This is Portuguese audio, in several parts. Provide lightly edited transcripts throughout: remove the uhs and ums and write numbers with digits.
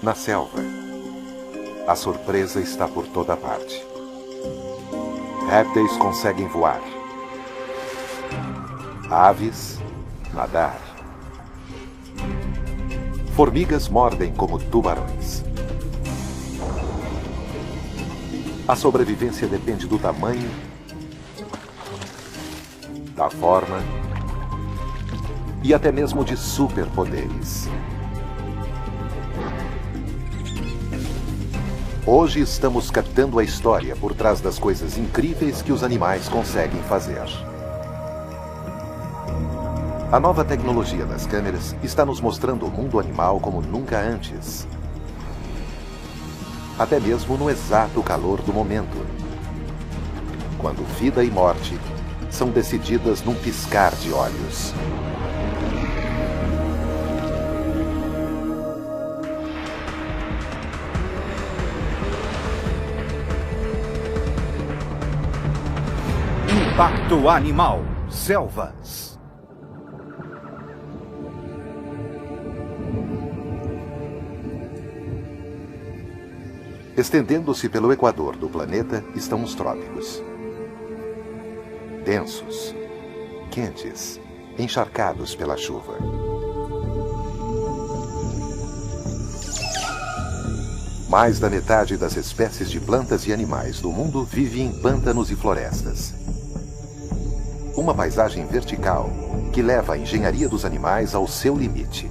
Na selva, a surpresa está por toda parte. Répteis conseguem voar. Aves, nadar. Formigas mordem como tubarões. A sobrevivência depende do tamanho, da forma e até mesmo de superpoderes. Hoje estamos captando a história por trás das coisas incríveis que os animais conseguem fazer. A nova tecnologia das câmeras está nos mostrando o mundo animal como nunca antes. Até mesmo no exato calor do momento, quando vida e morte são decididas num piscar de olhos. Impacto Animal Selvas. Estendendo-se pelo equador do planeta estão os trópicos. Densos, quentes, encharcados pela chuva. Mais da metade das espécies de plantas e animais do mundo vive em pântanos e florestas. Uma paisagem vertical que leva a engenharia dos animais ao seu limite.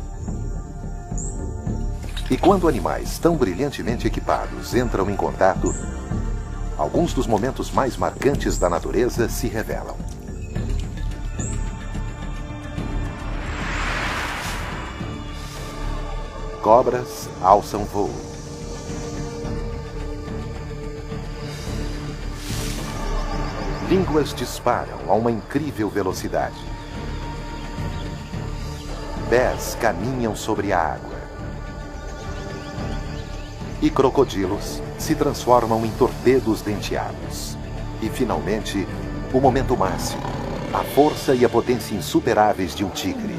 E quando animais tão brilhantemente equipados entram em contato, alguns dos momentos mais marcantes da natureza se revelam. Cobras alçam voo. Línguas disparam a uma incrível velocidade. Pés caminham sobre a água. E crocodilos se transformam em torpedos denteados. E, finalmente, o momento máximo, a força e a potência insuperáveis de um tigre.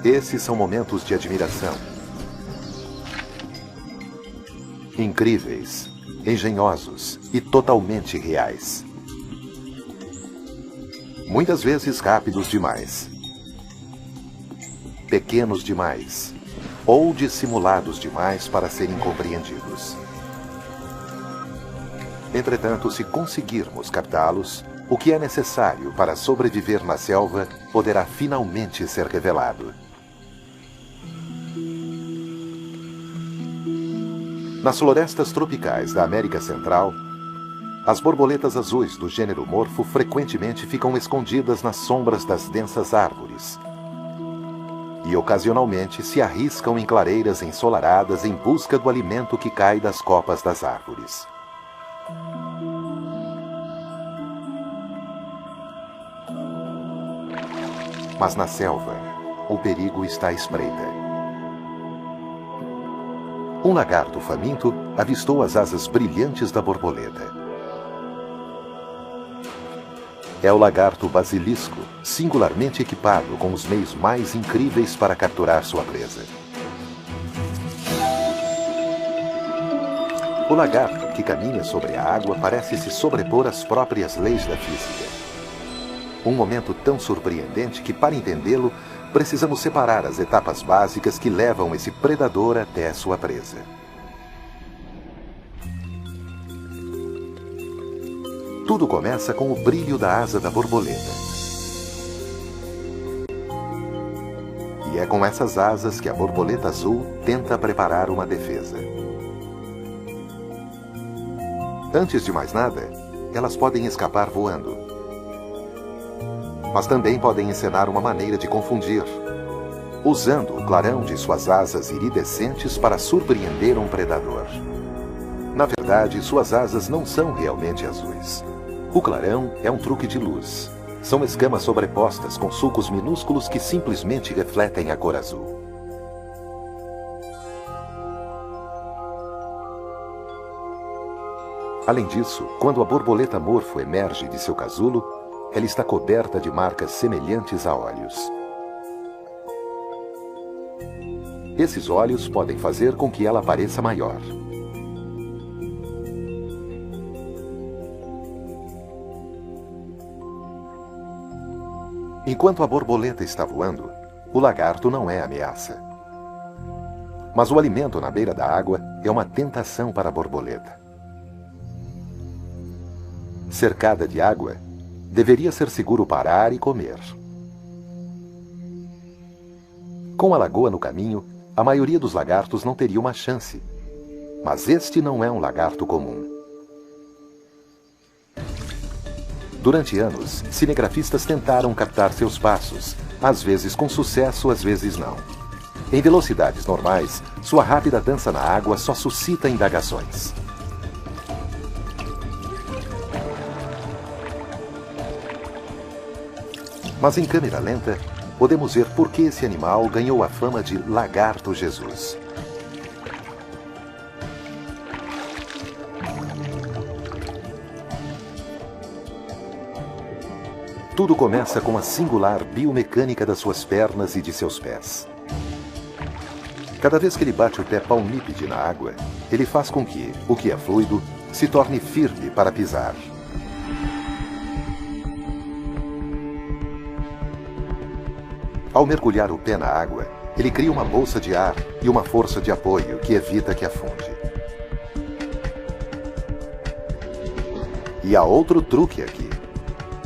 Esses são momentos de admiração. Incríveis, engenhosos e totalmente reais. Muitas vezes rápidos demais. Pequenos demais, ou dissimulados demais para serem compreendidos. Entretanto, se conseguirmos captá-los, o que é necessário para sobreviver na selva poderá finalmente ser revelado. Nas florestas tropicais da América Central, as borboletas azuis do gênero morfo frequentemente ficam escondidas nas sombras das densas árvores. E ocasionalmente se arriscam em clareiras ensolaradas em busca do alimento que cai das copas das árvores. Mas na selva, o perigo está à espreita. Um lagarto faminto avistou as asas brilhantes da borboleta. É o lagarto basilisco, singularmente equipado com os meios mais incríveis para capturar sua presa. O lagarto que caminha sobre a água parece se sobrepor às próprias leis da física. Um momento tão surpreendente que, para entendê-lo, precisamos separar as etapas básicas que levam esse predador até sua presa. Tudo começa com o brilho da asa da borboleta. E é com essas asas que a borboleta azul tenta preparar uma defesa. Antes de mais nada, elas podem escapar voando. Mas também podem encenar uma maneira de confundir, usando o clarão de suas asas iridescentes para surpreender um predador. Na verdade, suas asas não são realmente azuis. O clarão é um truque de luz. São escamas sobrepostas com sulcos minúsculos que simplesmente refletem a cor azul. Além disso, quando a borboleta morfo emerge de seu casulo, ela está coberta de marcas semelhantes a olhos. Esses olhos podem fazer com que ela pareça maior. Enquanto a borboleta está voando, o lagarto não é ameaça. Mas o alimento na beira da água é uma tentação para a borboleta. Cercada de água, deveria ser seguro parar e comer. Com a lagoa no caminho, a maioria dos lagartos não teria uma chance. Mas este não é um lagarto comum. Durante anos, cinegrafistas tentaram captar seus passos, às vezes com sucesso, às vezes não. Em velocidades normais, sua rápida dança na água só suscita indagações. Mas em câmera lenta, podemos ver por que esse animal ganhou a fama de Lagarto Jesus. Tudo começa com a singular biomecânica das suas pernas e de seus pés. Cada vez que ele bate o pé palmípede na água, ele faz com que o que é fluido se torne firme para pisar. Ao mergulhar o pé na água, ele cria uma bolsa de ar e uma força de apoio que evita que afunde. E há outro truque aqui: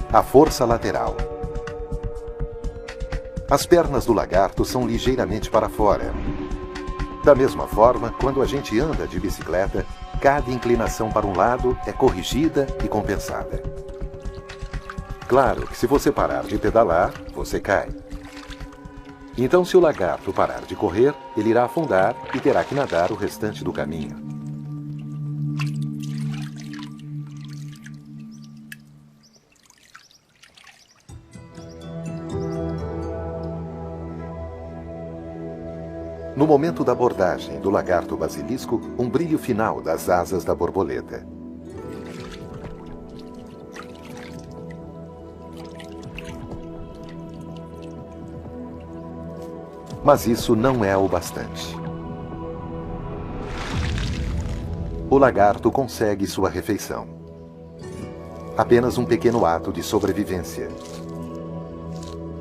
a força lateral. As pernas do lagarto são ligeiramente para fora. Da mesma forma, quando a gente anda de bicicleta, cada inclinação para um lado é corrigida e compensada. Claro que se você parar de pedalar, você cai. Então, se o lagarto parar de correr, ele irá afundar e terá que nadar o restante do caminho. No momento da abordagem do lagarto basilisco, um brilho final das asas da borboleta. Mas isso não é o bastante. O lagarto consegue sua refeição. Apenas um pequeno ato de sobrevivência.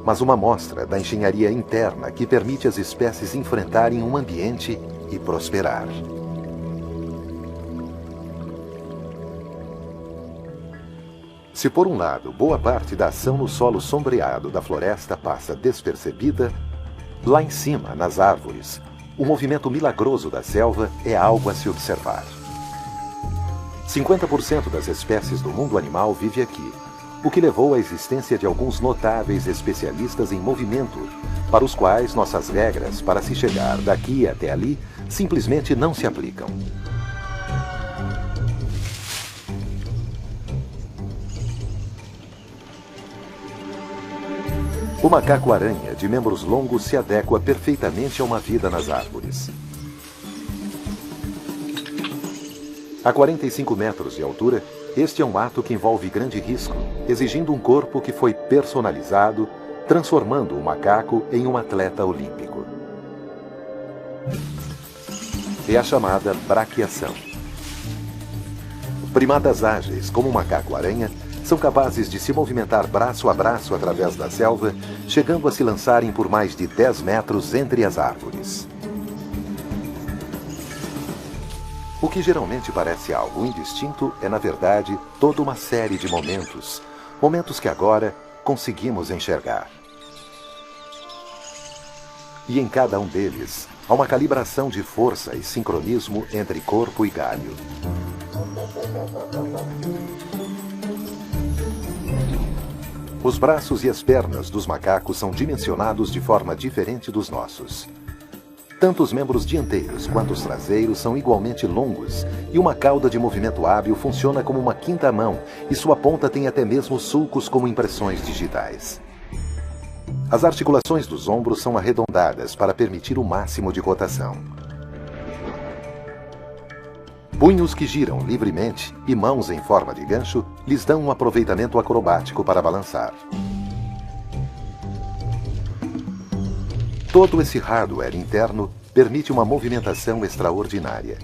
Mas uma amostra da engenharia interna que permite às espécies enfrentarem um ambiente e prosperar. Se por um lado, boa parte da ação no solo sombreado da floresta passa despercebida, lá em cima, nas árvores, o movimento milagroso da selva é algo a se observar. 50% das espécies do mundo animal vive aqui, o que levou à existência de alguns notáveis especialistas em movimento, para os quais nossas regras para se chegar daqui até ali simplesmente não se aplicam. O macaco-aranha de membros longos se adequa perfeitamente a uma vida nas árvores. A 45 metros de altura, este é um ato que envolve grande risco, exigindo um corpo que foi personalizado, transformando o macaco em um atleta olímpico. É a chamada braquiação. Primatas ágeis, como o macaco-aranha, são capazes de se movimentar braço a braço através da selva, chegando a se lançarem por mais de 10 metros entre as árvores. O que geralmente parece algo indistinto é, na verdade, toda uma série de momentos que agora conseguimos enxergar. E em cada um deles, há uma calibração de força e sincronismo entre corpo e galho. Os braços e as pernas dos macacos são dimensionados de forma diferente dos nossos. Tanto os membros dianteiros quanto os traseiros são igualmente longos, e uma cauda de movimento hábil funciona como uma quinta mão, e sua ponta tem até mesmo sulcos como impressões digitais. As articulações dos ombros são arredondadas para permitir o máximo de rotação. Punhos que giram livremente e mãos em forma de gancho lhes dão um aproveitamento acrobático para balançar. Todo esse hardware interno permite uma movimentação extraordinária.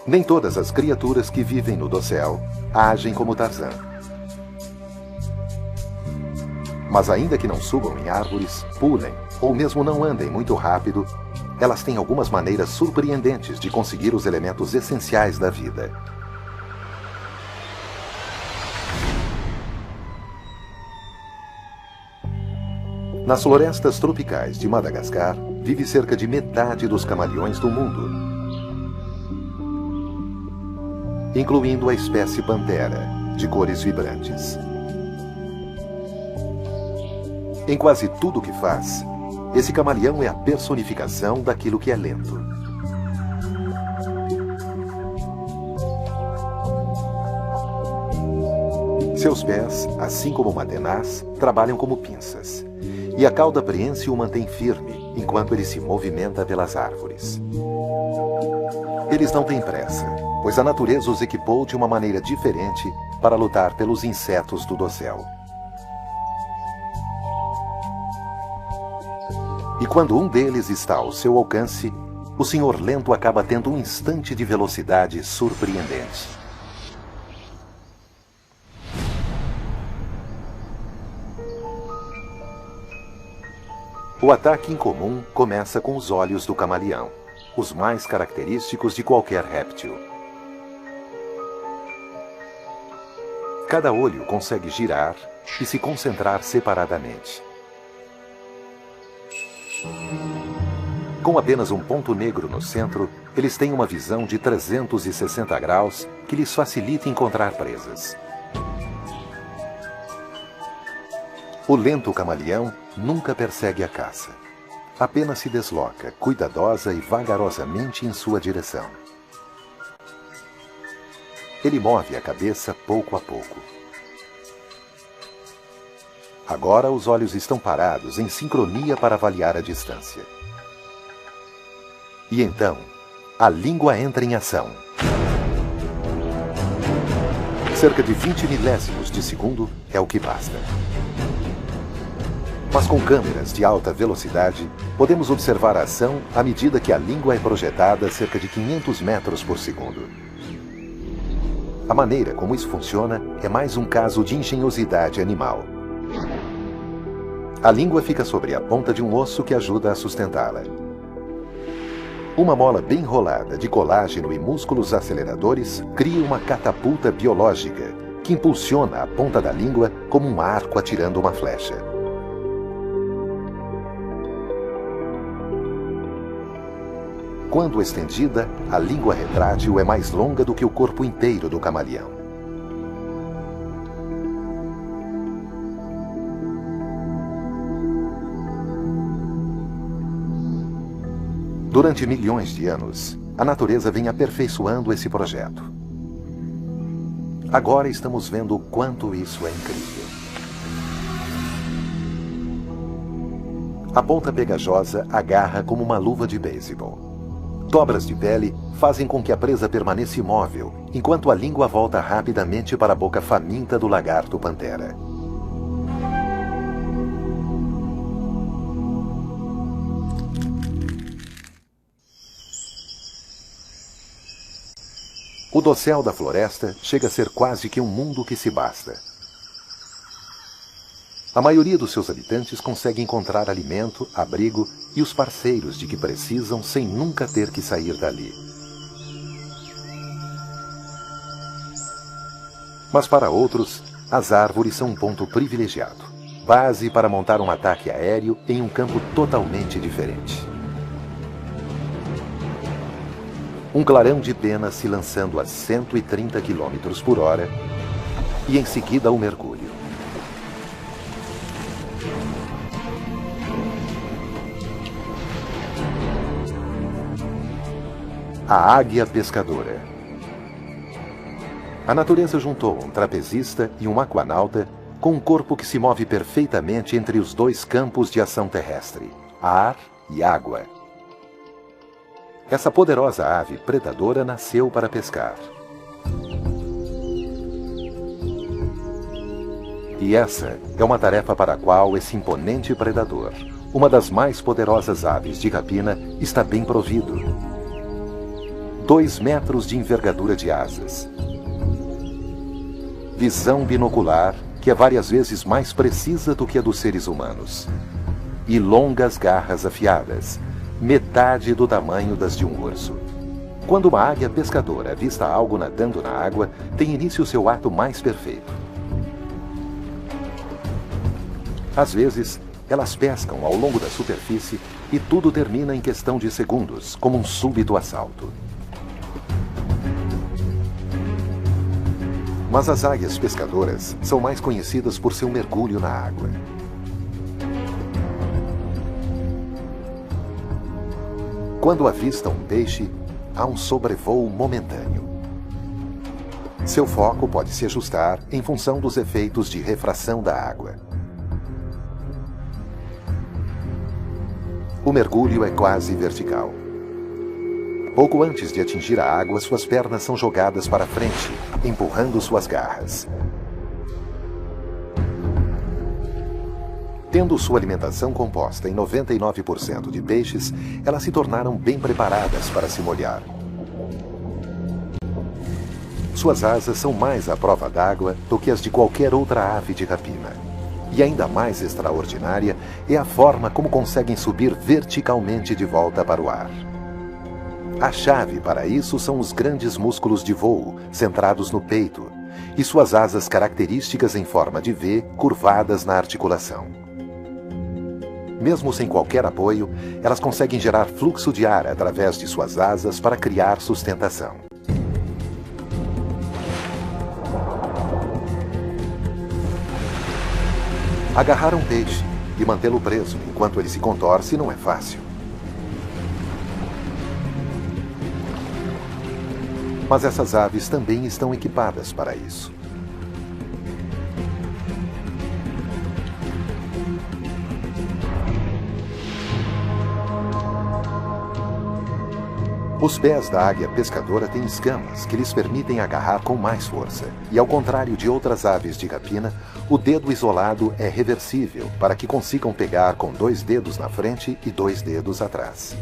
Nem todas as criaturas que vivem no dossel agem como Tarzan. Mas ainda que não subam em árvores, pulem ou mesmo não andem muito rápido, elas têm algumas maneiras surpreendentes de conseguir os elementos essenciais da vida. Nas florestas tropicais de Madagascar, vive cerca de metade dos camaleões do mundo, incluindo a espécie pantera, de cores vibrantes. Em quase tudo o que faz, esse camaleão é a personificação daquilo que é lento. Seus pés, assim como uma tenaz, trabalham como pinças, e a cauda preense o mantém firme enquanto ele se movimenta pelas árvores. Eles não têm pressa, pois a natureza os equipou de uma maneira diferente para lutar pelos insetos do dossel. E quando um deles está ao seu alcance, o Senhor Lento acaba tendo um instante de velocidade surpreendente. O ataque incomum começa com os olhos do camaleão, os mais característicos de qualquer réptil. Cada olho consegue girar e se concentrar separadamente. Com apenas um ponto negro no centro, eles têm uma visão de 360 graus que lhes facilita encontrar presas. O lento camaleão nunca persegue a caça. Apenas se desloca, cuidadosa e vagarosamente em sua direção. Ele move a cabeça pouco a pouco. Agora os olhos estão parados em sincronia para avaliar a distância. E então, a língua entra em ação. Cerca de 20 milésimos de segundo é o que basta. Mas com câmeras de alta velocidade, podemos observar a ação à medida que a língua é projetada a cerca de 500 metros por segundo. A maneira como isso funciona é mais um caso de engenhosidade animal. A língua fica sobre a ponta de um osso que ajuda a sustentá-la. Uma mola bem enrolada de colágeno e músculos aceleradores cria uma catapulta biológica que impulsiona a ponta da língua como um arco atirando uma flecha. Quando estendida, a língua retrátil é mais longa do que o corpo inteiro do camaleão. Durante milhões de anos, a natureza vem aperfeiçoando esse projeto. Agora estamos vendo o quanto isso é incrível. A ponta pegajosa agarra como uma luva de beisebol. Dobras de pele fazem com que a presa permaneça imóvel, enquanto a língua volta rapidamente para a boca faminta do lagarto pantera. O dossel da floresta chega a ser quase que um mundo que se basta. A maioria dos seus habitantes consegue encontrar alimento, abrigo e os parceiros de que precisam sem nunca ter que sair dali. Mas para outros, as árvores são um ponto privilegiado, base para montar um ataque aéreo em um campo totalmente diferente. Um clarão de pena se lançando a 130 km por hora e em seguida o mergulho. A águia pescadora. A natureza juntou um trapezista e um aquanauta com um corpo que se move perfeitamente entre os dois campos de ação terrestre, ar e água. Essa poderosa ave predadora nasceu para pescar. E essa é uma tarefa para a qual esse imponente predador, uma das mais poderosas aves de rapina, está bem provido. 2 metros de envergadura de asas. Visão binocular, que é várias vezes mais precisa do que a dos seres humanos. E longas garras afiadas, metade do tamanho das de um urso. Quando uma águia pescadora avista algo nadando na água, tem início seu ato mais perfeito. Às vezes, elas pescam ao longo da superfície e tudo termina em questão de segundos, como um súbito assalto. Mas as águias pescadoras são mais conhecidas por seu mergulho na água. Quando avistam um peixe, há um sobrevoo momentâneo. Seu foco pode se ajustar em função dos efeitos de refração da água. O mergulho é quase vertical. Pouco antes de atingir a água, suas pernas são jogadas para frente, empurrando suas garras. Tendo sua alimentação composta em 99% de peixes, elas se tornaram bem preparadas para se molhar. Suas asas são mais à prova d'água do que as de qualquer outra ave de rapina. E ainda mais extraordinária é a forma como conseguem subir verticalmente de volta para o ar. A chave para isso são os grandes músculos de voo, centrados no peito, e suas asas características em forma de V, curvadas na articulação. Mesmo sem qualquer apoio, elas conseguem gerar fluxo de ar através de suas asas para criar sustentação. Agarrar um peixe e mantê-lo preso enquanto ele se contorce não é fácil. Mas essas aves também estão equipadas para isso. Os pés da águia pescadora têm escamas que lhes permitem agarrar com mais força. E ao contrário de outras aves de rapina, o dedo isolado é reversível para que consigam pegar com 2 dedos na frente e 2 dedos atrás.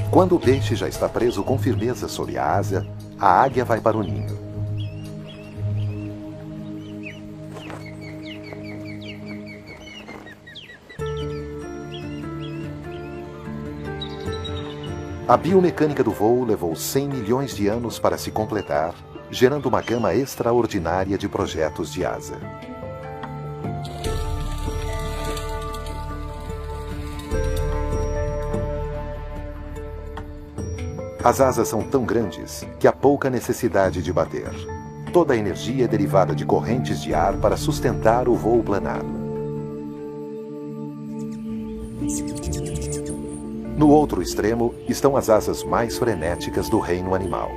Quando o peixe já está preso com firmeza sob a asa, a águia vai para o ninho. A biomecânica do voo levou 100 milhões de anos para se completar, gerando uma gama extraordinária de projetos de asa. As asas são tão grandes que há pouca necessidade de bater. Toda a energia é derivada de correntes de ar para sustentar o voo planado. No outro extremo estão as asas mais frenéticas do reino animal.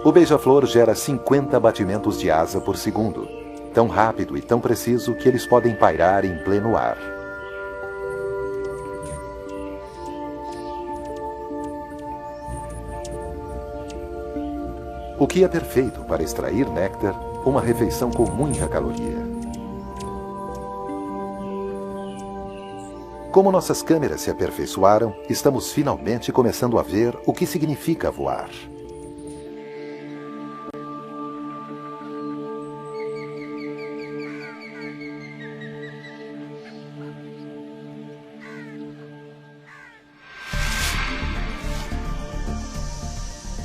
O beija-flor gera 50 batimentos de asa por segundo, tão rápido e tão preciso que eles podem pairar em pleno ar. O que é perfeito para extrair néctar, uma refeição com muita caloria. Como nossas câmeras se aperfeiçoaram, estamos finalmente começando a ver o que significa voar.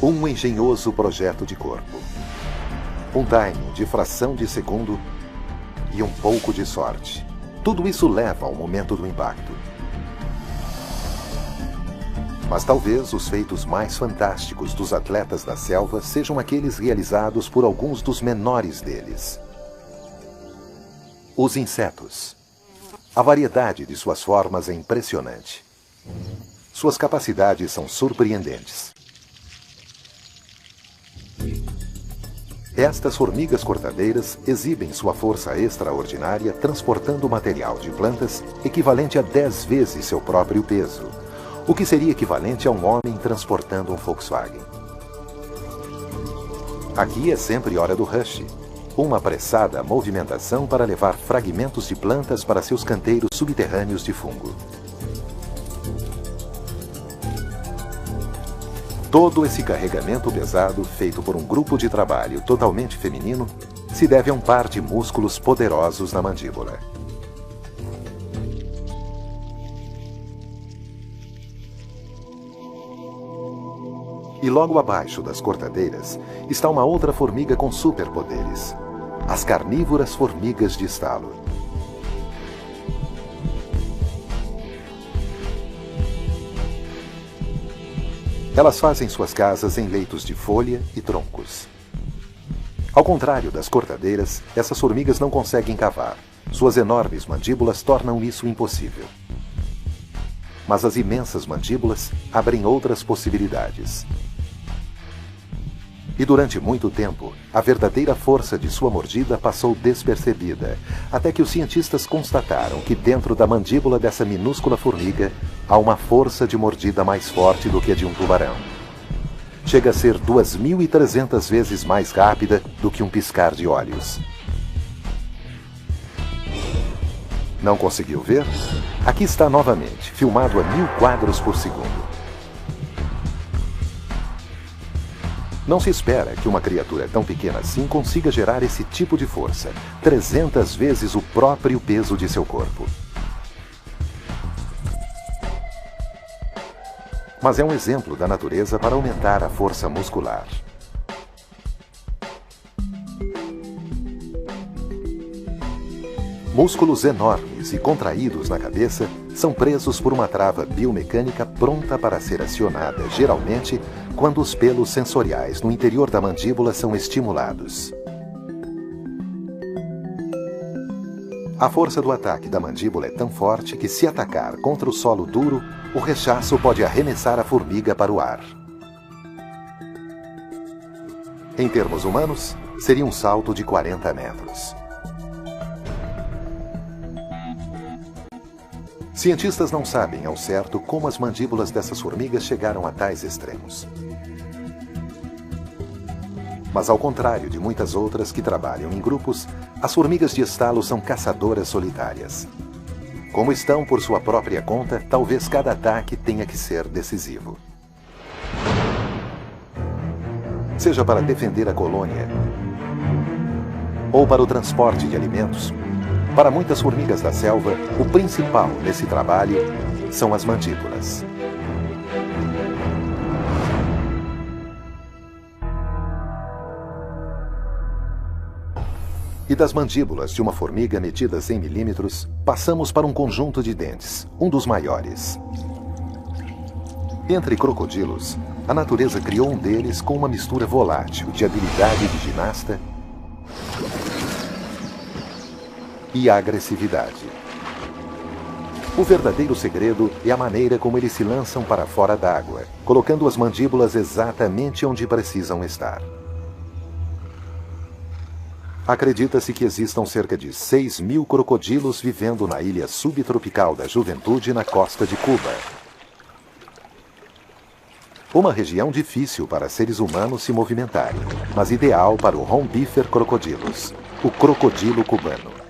Um engenhoso projeto de corpo. Um timing de fração de segundo e um pouco de sorte. Tudo isso leva ao momento do impacto. Mas talvez os feitos mais fantásticos dos atletas da selva sejam aqueles realizados por alguns dos menores deles. Os insetos. A variedade de suas formas é impressionante. Suas capacidades são surpreendentes. Estas formigas cortadeiras exibem sua força extraordinária transportando material de plantas equivalente a 10 vezes seu próprio peso, o que seria equivalente a um homem transportando um Volkswagen. Aqui é sempre hora do rush, uma apressada movimentação para levar fragmentos de plantas para seus canteiros subterrâneos de fungo. Todo esse carregamento pesado, feito por um grupo de trabalho totalmente feminino, se deve a um par de músculos poderosos na mandíbula. E logo abaixo das cortadeiras está uma outra formiga com superpoderes: as carnívoras formigas de estalo. Elas fazem suas casas em leitos de folha e troncos. Ao contrário das cortadeiras, essas formigas não conseguem cavar. Suas enormes mandíbulas tornam isso impossível. Mas as imensas mandíbulas abrem outras possibilidades. E durante muito tempo, a verdadeira força de sua mordida passou despercebida, até que os cientistas constataram que dentro da mandíbula dessa minúscula formiga há uma força de mordida mais forte do que a de um tubarão. Chega a ser 2.300 vezes mais rápida do que um piscar de olhos. Não conseguiu ver? Aqui está novamente, filmado a 1000 quadros por segundo. Não se espera que uma criatura tão pequena assim consiga gerar esse tipo de força, 300 vezes o próprio peso de seu corpo. Mas é um exemplo da natureza para aumentar a força muscular. Músculos enormes e contraídos na cabeça são presos por uma trava biomecânica pronta para ser acionada, geralmente, quando os pelos sensoriais no interior da mandíbula são estimulados. A força do ataque da mandíbula é tão forte que, se atacar contra o solo duro, o rechaço pode arremessar a formiga para o ar. Em termos humanos, seria um salto de 40 metros. Cientistas não sabem ao certo como as mandíbulas dessas formigas chegaram a tais extremos. Mas ao contrário de muitas outras que trabalham em grupos, as formigas de estalo são caçadoras solitárias. Como estão por sua própria conta, talvez cada ataque tenha que ser decisivo. Seja para defender a colônia ou para o transporte de alimentos, para muitas formigas da selva, o principal nesse trabalho são as mandíbulas. E das mandíbulas de uma formiga medidas em milímetros, passamos para um conjunto de dentes, um dos maiores. Entre crocodilos, a natureza criou um deles com uma mistura volátil de habilidade de ginasta e agressividade. O verdadeiro segredo é a maneira como eles se lançam para fora d'água, colocando as mandíbulas exatamente onde precisam estar. Acredita-se que existam cerca de 6.000 crocodilos vivendo na ilha subtropical da Juventude, na costa de Cuba. Uma região difícil para seres humanos se movimentarem, mas ideal para o Rombifer crocodilus, o crocodilo cubano.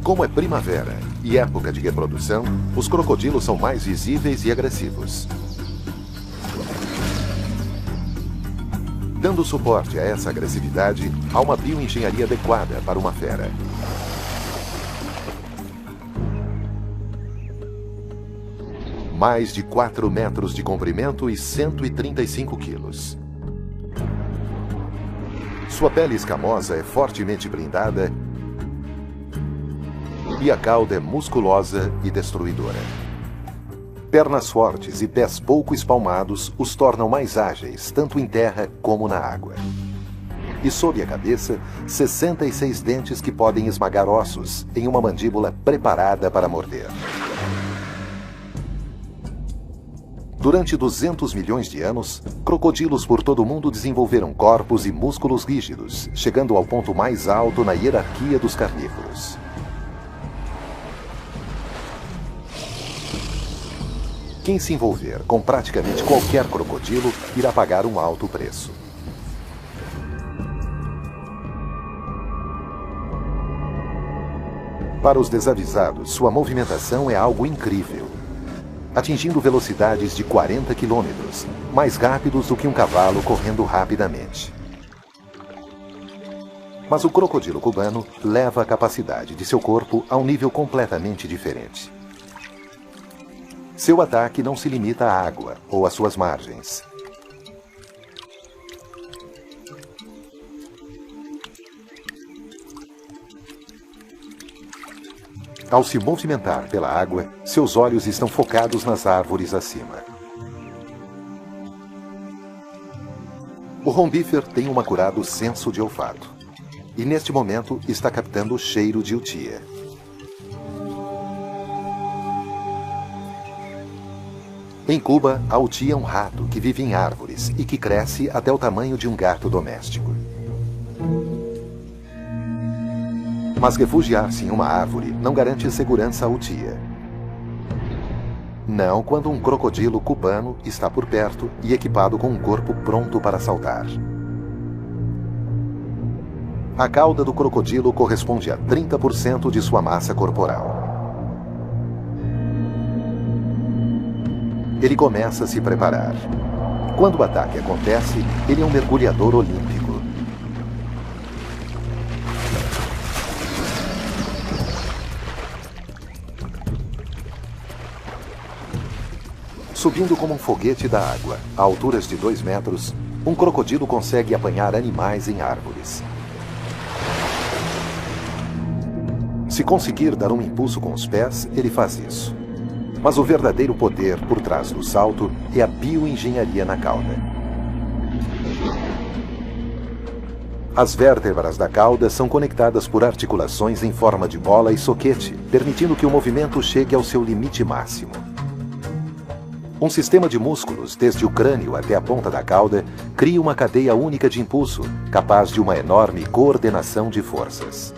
Como é primavera e época de reprodução, os crocodilos são mais visíveis e agressivos. Dando suporte a essa agressividade, há uma bioengenharia adequada para uma fera. Mais de 4 metros de comprimento e 135 quilos. Sua pele escamosa é fortemente blindada e a cauda é musculosa e destruidora. Pernas fortes e pés pouco espalmados os tornam mais ágeis, tanto em terra como na água. E sob a cabeça, 66 dentes que podem esmagar ossos em uma mandíbula preparada para morder. Durante 200 milhões de anos, crocodilos por todo o mundo desenvolveram corpos e músculos rígidos, chegando ao ponto mais alto na hierarquia dos carnívoros. Quem se envolver com praticamente qualquer crocodilo irá pagar um alto preço. Para os desavisados, sua movimentação é algo incrível, atingindo velocidades de 40 km, mais rápidos do que um cavalo correndo rapidamente. Mas o crocodilo cubano leva a capacidade de seu corpo a um nível completamente diferente. Seu ataque não se limita à água ou às suas margens. Ao se movimentar pela água, seus olhos estão focados nas árvores acima. O rombífer tem um acurado senso de olfato, e neste momento está captando o cheiro de utia. Em Cuba, a utia é um rato que vive em árvores e que cresce até o tamanho de um gato doméstico. Mas refugiar-se em uma árvore não garante segurança à utia. Não quando um crocodilo cubano está por perto e equipado com um corpo pronto para saltar. A cauda do crocodilo corresponde a 30% de sua massa corporal. Ele começa a se preparar. Quando o ataque acontece, ele é um mergulhador olímpico. Subindo como um foguete da água, a alturas de 2 metros, um crocodilo consegue apanhar animais em árvores. Se conseguir dar um impulso com os pés, ele faz isso. Mas o verdadeiro poder por trás do salto é a bioengenharia na cauda. As vértebras da cauda são conectadas por articulações em forma de bola e soquete, permitindo que o movimento chegue ao seu limite máximo. Um sistema de músculos, desde o crânio até a ponta da cauda, cria uma cadeia única de impulso, capaz de uma enorme coordenação de forças.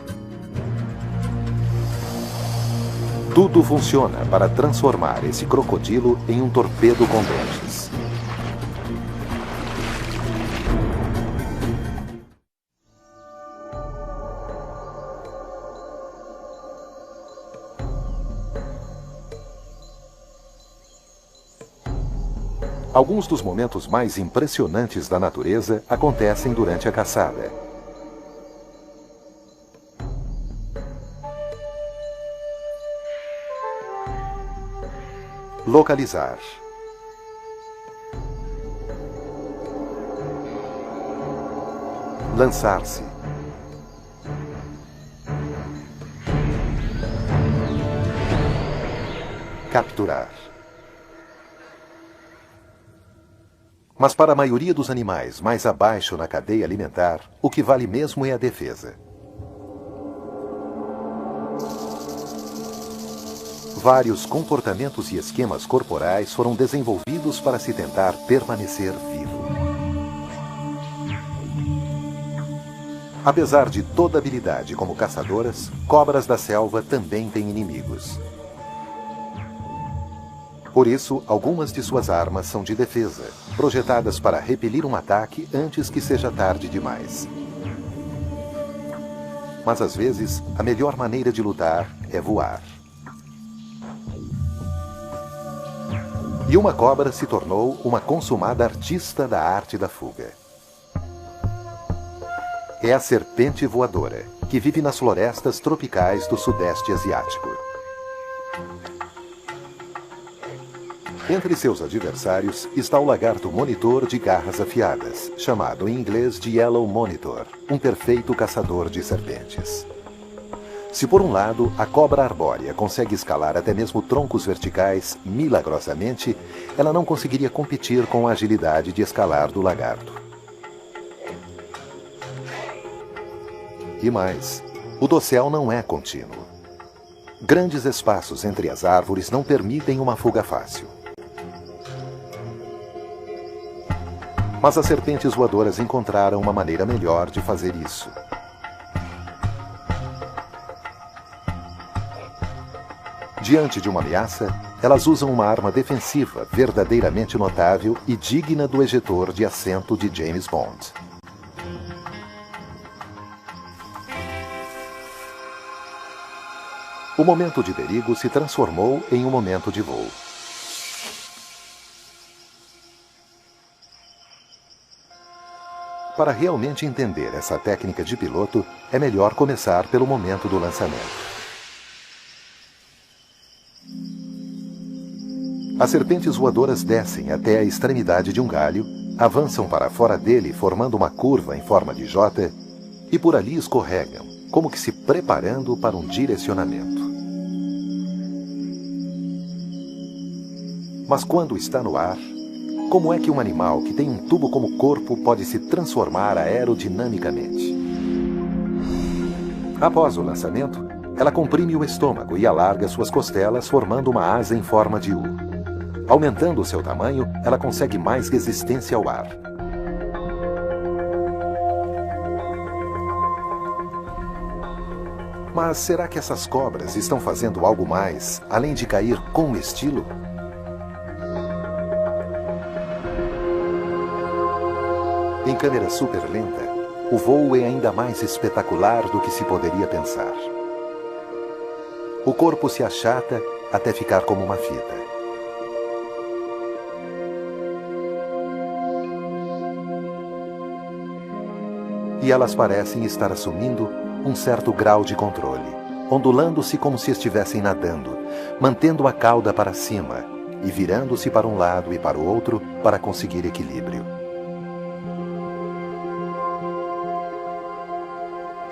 Tudo funciona para transformar esse crocodilo em um torpedo com dentes. Alguns dos momentos mais impressionantes da natureza acontecem durante a caçada. Localizar. Lançar-se. Capturar. Mas para a maioria dos animais mais abaixo na cadeia alimentar, o que vale mesmo é a defesa. Vários comportamentos e esquemas corporais foram desenvolvidos para se tentar permanecer vivo. Apesar de toda habilidade como caçadoras, cobras da selva também têm inimigos. Por isso, algumas de suas armas são de defesa, projetadas para repelir um ataque antes que seja tarde demais. Mas às vezes, a melhor maneira de lutar é voar. E uma cobra se tornou uma consumada artista da arte da fuga. É a serpente voadora, que vive nas florestas tropicais do Sudeste Asiático. Entre seus adversários está o lagarto monitor de garras afiadas, chamado em inglês de Yellow Monitor, um perfeito caçador de serpentes. Se por um lado a cobra arbórea consegue escalar até mesmo troncos verticais milagrosamente, ela não conseguiria competir com a agilidade de escalar do lagarto. E mais, o dossel não é contínuo. Grandes espaços entre as árvores não permitem uma fuga fácil. Mas as serpentes voadoras encontraram uma maneira melhor de fazer isso. Diante de uma ameaça, elas usam uma arma defensiva verdadeiramente notável e digna do ejetor de assento de James Bond. O momento de perigo se transformou em um momento de voo. Para realmente entender essa técnica de piloto, é melhor começar pelo momento do lançamento. As serpentes voadoras descem até a extremidade de um galho, avançam para fora dele formando uma curva em forma de J e por ali escorregam, como que se preparando para um direcionamento. Mas quando está no ar, como é que um animal que tem um tubo como corpo pode se transformar aerodinamicamente? Após o lançamento, ela comprime o estômago e alarga suas costelas formando uma asa em forma de U. Aumentando o seu tamanho, ela consegue mais resistência ao ar. Mas será que essas cobras estão fazendo algo mais, além de cair com estilo? Em câmera super lenta, o voo é ainda mais espetacular do que se poderia pensar. O corpo se achata até ficar como uma fita. E elas parecem estar assumindo um certo grau de controle, ondulando-se como se estivessem nadando, mantendo a cauda para cima e virando-se para um lado e para o outro para conseguir equilíbrio.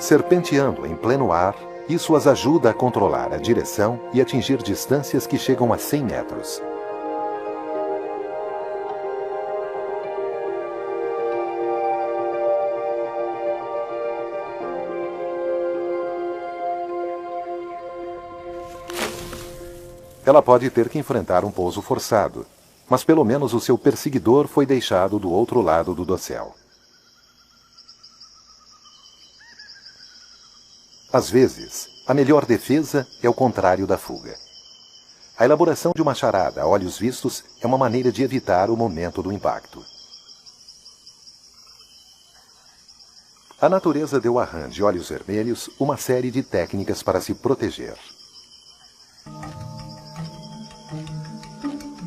Serpenteando em pleno ar, isso as ajuda a controlar a direção e atingir distâncias que chegam a 100 metros. Ela pode ter que enfrentar um pouso forçado, mas pelo menos o seu perseguidor foi deixado do outro lado do dossel. Às vezes, a melhor defesa é o contrário da fuga. A elaboração de uma charada a olhos vistos é uma maneira de evitar o momento do impacto. A natureza deu a rã de olhos vermelhos uma série de técnicas para se proteger.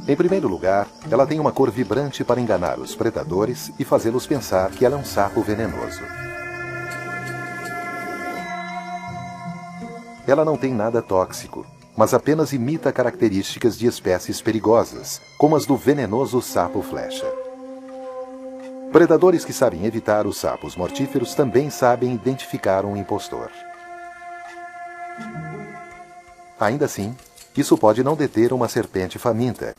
Em primeiro lugar, ela tem uma cor vibrante para enganar os predadores e fazê-los pensar que ela é um sapo venenoso. Ela não tem nada tóxico, mas apenas imita características de espécies perigosas, como as do venenoso sapo-flecha. Predadores que sabem evitar os sapos mortíferos também sabem identificar um impostor. Ainda assim, isso pode não deter uma serpente faminta.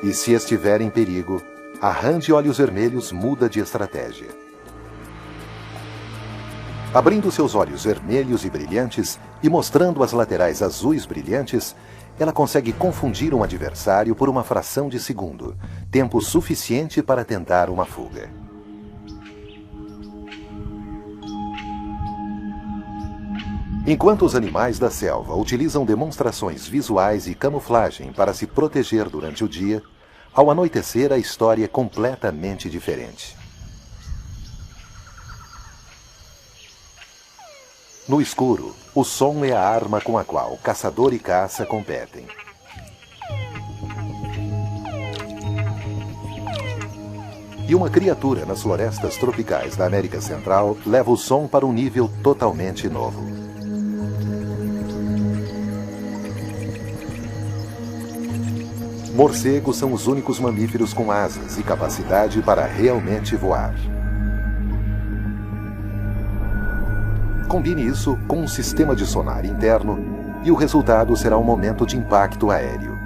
E se estiver em perigo, a rã de olhos vermelhos muda de estratégia. Abrindo seus olhos vermelhos e brilhantes e mostrando as laterais azuis brilhantes, ela consegue confundir um adversário por uma fração de segundo, tempo suficiente para tentar uma fuga. Enquanto os animais da selva utilizam demonstrações visuais e camuflagem para se proteger durante o dia, ao anoitecer a história é completamente diferente. No escuro, o som é a arma com a qual caçador e caça competem. E uma criatura nas florestas tropicais da América Central leva o som para um nível totalmente novo. Morcegos são os únicos mamíferos com asas e capacidade para realmente voar. Combine isso com um sistema de sonar interno e o resultado será um momento de impacto aéreo.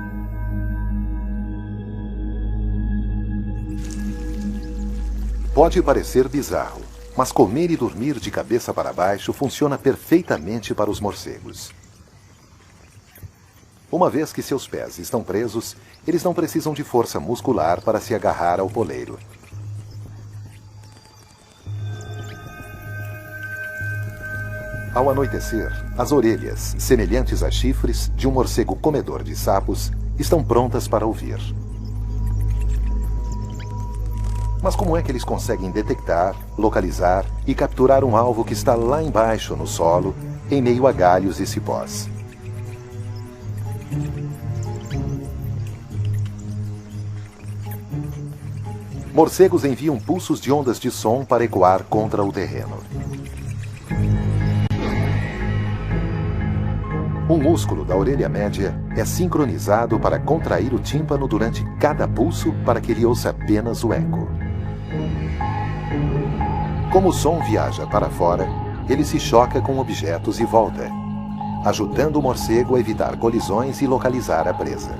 Pode parecer bizarro, mas comer e dormir de cabeça para baixo funciona perfeitamente para os morcegos. Uma vez que seus pés estão presos, eles não precisam de força muscular para se agarrar ao poleiro. Ao anoitecer, as orelhas, semelhantes a chifres de um morcego comedor de sapos, estão prontas para ouvir. Mas como é que eles conseguem detectar, localizar e capturar um alvo que está lá embaixo no solo, em meio a galhos e cipós? Morcegos enviam pulsos de ondas de som para ecoar contra o terreno. O músculo da orelha média é sincronizado para contrair o tímpano durante cada pulso para que ele ouça apenas o eco. Como o som viaja para fora, ele se choca com objetos e volta, ajudando o morcego a evitar colisões e localizar a presa.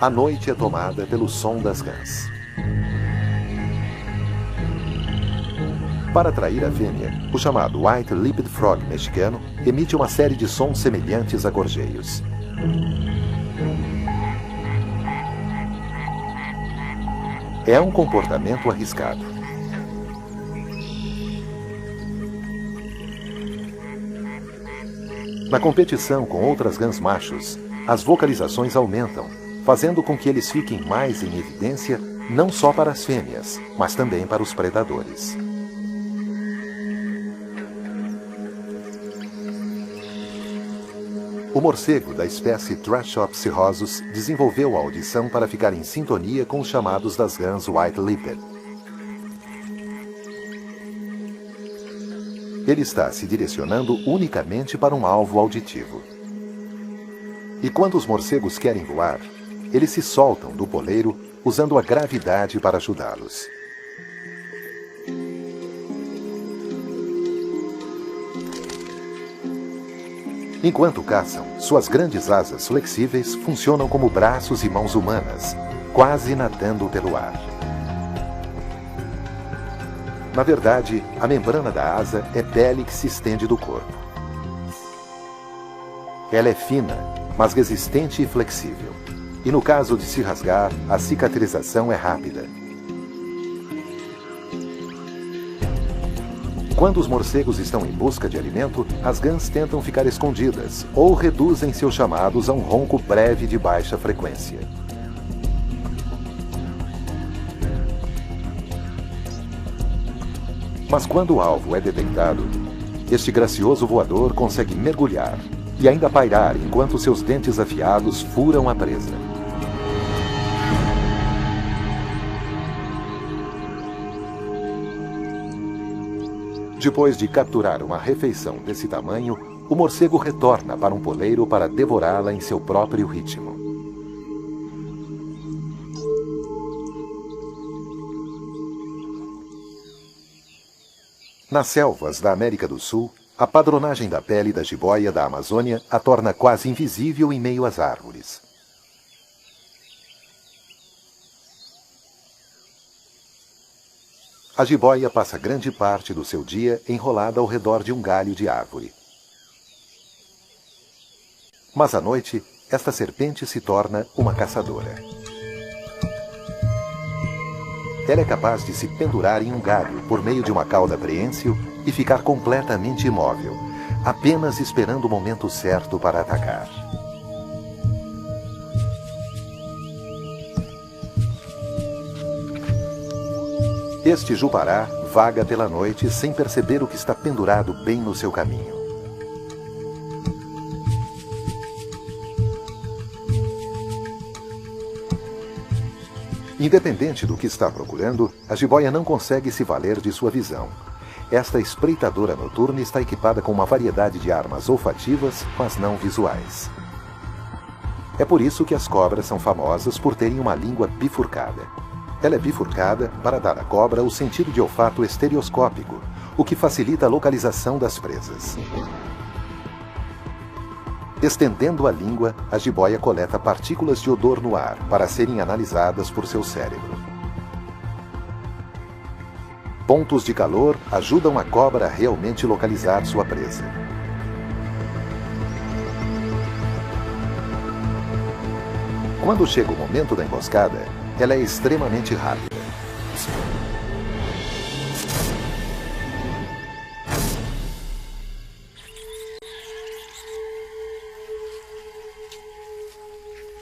A noite é tomada pelo som das rãs. Para atrair a fêmea, o chamado White-lipped Frog mexicano emite uma série de sons semelhantes a gorjeios. É um comportamento arriscado. Na competição com outras rãs machos, as vocalizações aumentam, fazendo com que eles fiquem mais em evidência não só para as fêmeas, mas também para os predadores. O morcego da espécie Trashopsirrhosus desenvolveu a audição para ficar em sintonia com os chamados das rãs White-lipped. Ele está se direcionando unicamente para um alvo auditivo. E quando os morcegos querem voar, eles se soltam do poleiro usando a gravidade para ajudá-los. Enquanto caçam, suas grandes asas flexíveis funcionam como braços e mãos humanas, quase nadando pelo ar. Na verdade, a membrana da asa é pele que se estende do corpo. Ela é fina, mas resistente e flexível. E no caso de se rasgar, a cicatrização é rápida. Quando os morcegos estão em busca de alimento, as rãs tentam ficar escondidas ou reduzem seus chamados a um ronco breve de baixa frequência. Mas quando o alvo é detectado, este gracioso voador consegue mergulhar e ainda pairar enquanto seus dentes afiados furam a presa. Depois de capturar uma refeição desse tamanho, o morcego retorna para um poleiro para devorá-la em seu próprio ritmo. Nas selvas da América do Sul, a padronagem da pele da jiboia da Amazônia a torna quase invisível em meio às árvores. A jiboia passa grande parte do seu dia enrolada ao redor de um galho de árvore. Mas à noite, esta serpente se torna uma caçadora. Ela é capaz de se pendurar em um galho por meio de uma cauda preensil e ficar completamente imóvel, apenas esperando o momento certo para atacar. Este jupará vaga pela noite sem perceber o que está pendurado bem no seu caminho. Independente do que está procurando, a jiboia não consegue se valer de sua visão. Esta espreitadora noturna está equipada com uma variedade de armas olfativas, mas não visuais. É por isso que as cobras são famosas por terem uma língua bifurcada. Ela é bifurcada para dar à cobra o sentido de olfato estereoscópico, o que facilita a localização das presas. Estendendo a língua, a jiboia coleta partículas de odor no ar para serem analisadas por seu cérebro. Pontos de calor ajudam a cobra a realmente localizar sua presa. Quando chega o momento da emboscada, ela é extremamente rápida.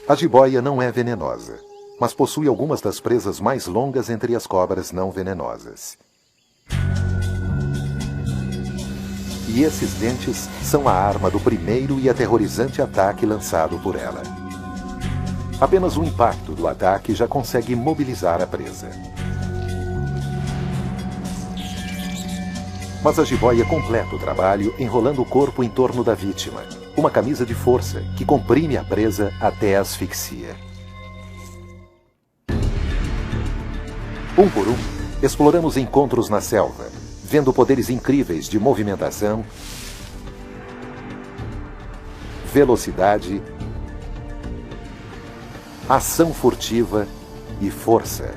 A jiboia não é venenosa, mas possui algumas das presas mais longas entre as cobras não venenosas. E esses dentes são a arma do primeiro e aterrorizante ataque lançado por ela. Apenas o impacto do ataque já consegue imobilizar a presa. Mas a jiboia completa o trabalho enrolando o corpo em torno da vítima, uma camisa de força que comprime a presa até a asfixia. Um por um, exploramos encontros na selva, vendo poderes incríveis de movimentação, velocidade, ação furtiva e força.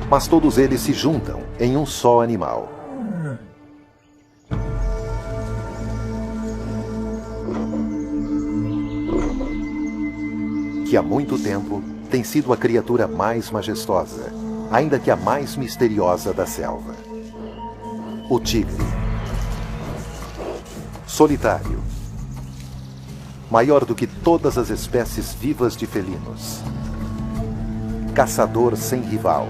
Mas todos eles se juntam em um só animal. Que há muito tempo tem sido a criatura mais majestosa, ainda que a mais misteriosa da selva. O tigre. Solitário. Maior do que todas as espécies vivas de felinos. Caçador sem rival.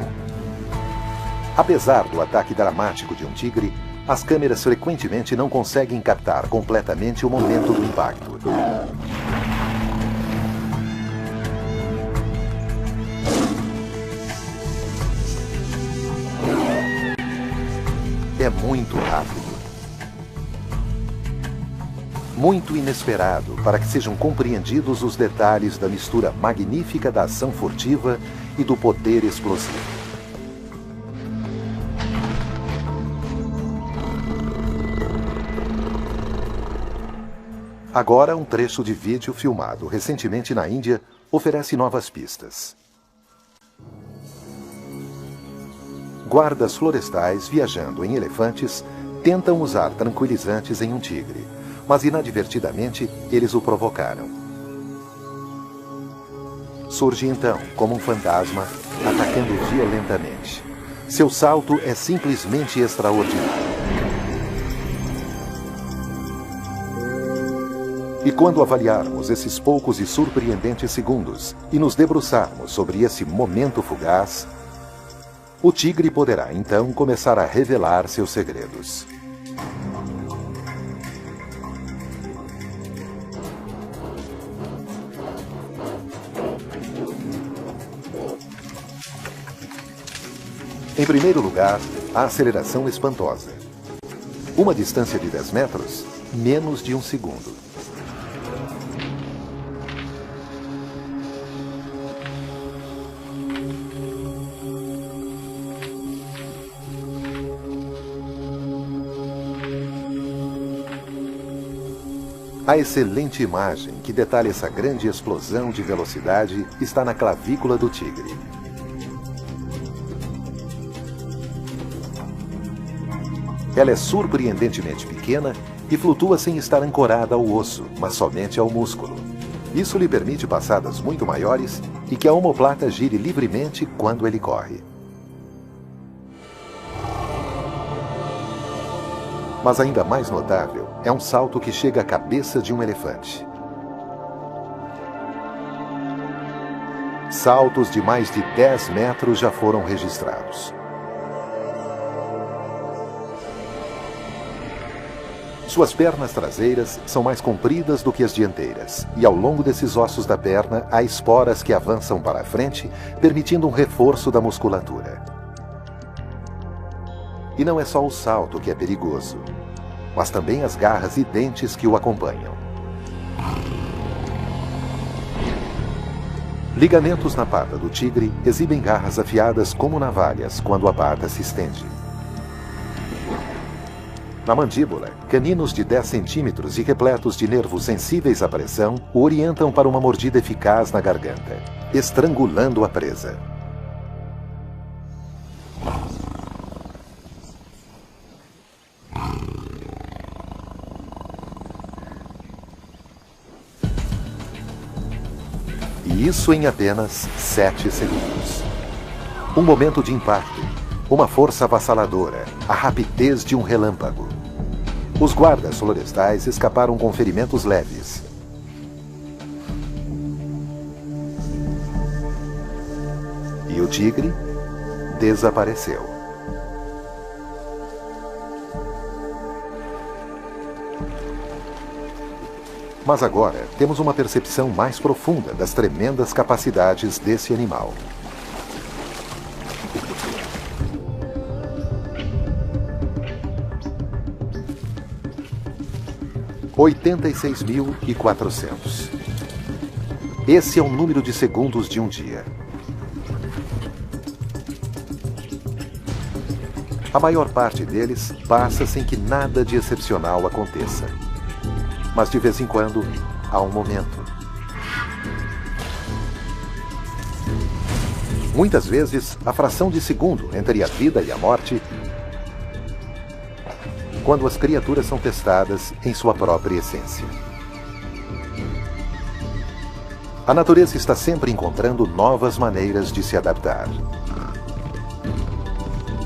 Apesar do ataque dramático de um tigre, as câmeras frequentemente não conseguem captar completamente o momento do impacto. É muito rápido. Muito inesperado para que sejam compreendidos os detalhes da mistura magnífica da ação furtiva e do poder explosivo. Agora, um trecho de vídeo filmado recentemente na Índia oferece novas pistas. Guardas florestais viajando em elefantes tentam usar tranquilizantes em um tigre, mas inadvertidamente eles o provocaram. Surge então como um fantasma, atacando violentamente. Seu salto é simplesmente extraordinário. E quando avaliarmos esses poucos e surpreendentes segundos e nos debruçarmos sobre esse momento fugaz, o tigre poderá então começar a revelar seus segredos. Em primeiro lugar, a aceleração espantosa. Uma distância de 10 metros, menos de um segundo. A excelente imagem que detalha essa grande explosão de velocidade está na clavícula do tigre. Ela é surpreendentemente pequena e flutua sem estar ancorada ao osso, mas somente ao músculo. Isso lhe permite passadas muito maiores e que a omoplata gire livremente quando ele corre. Mas ainda mais notável é um salto que chega à cabeça de um elefante. Saltos de mais de 10 metros já foram registrados. Suas pernas traseiras são mais compridas do que as dianteiras, e ao longo desses ossos da perna há esporas que avançam para a frente, permitindo um reforço da musculatura. E não é só o salto que é perigoso, mas também as garras e dentes que o acompanham. Ligamentos na pata do tigre exibem garras afiadas como navalhas quando a pata se estende. Na mandíbula, caninos de 10 centímetros e repletos de nervos sensíveis à pressão o orientam para uma mordida eficaz na garganta, estrangulando a presa. isso em apenas 7 segundos. Um momento de impacto, uma força avassaladora, a rapidez de um relâmpago. Os guardas florestais escaparam com ferimentos leves. E o tigre desapareceu. Mas agora temos uma percepção mais profunda das tremendas capacidades desse animal. (86.400). Esse é o número de segundos de um dia. A maior parte deles passa sem que nada de excepcional aconteça. Mas de vez em quando, há um momento. Muitas vezes, a fração de segundo entre a vida e a morte, quando as criaturas são testadas em sua própria essência. A natureza está sempre encontrando novas maneiras de se adaptar.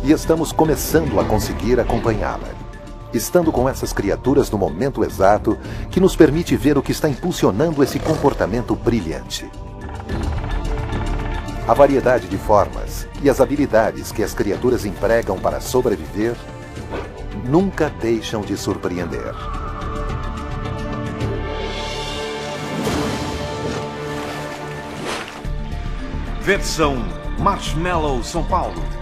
E estamos começando a conseguir acompanhá-la, estando com essas criaturas no momento exato que nos permite ver o que está impulsionando esse comportamento brilhante. A variedade de formas e as habilidades que as criaturas empregam para sobreviver nunca deixam de surpreender. Versão Marshmallow São Paulo.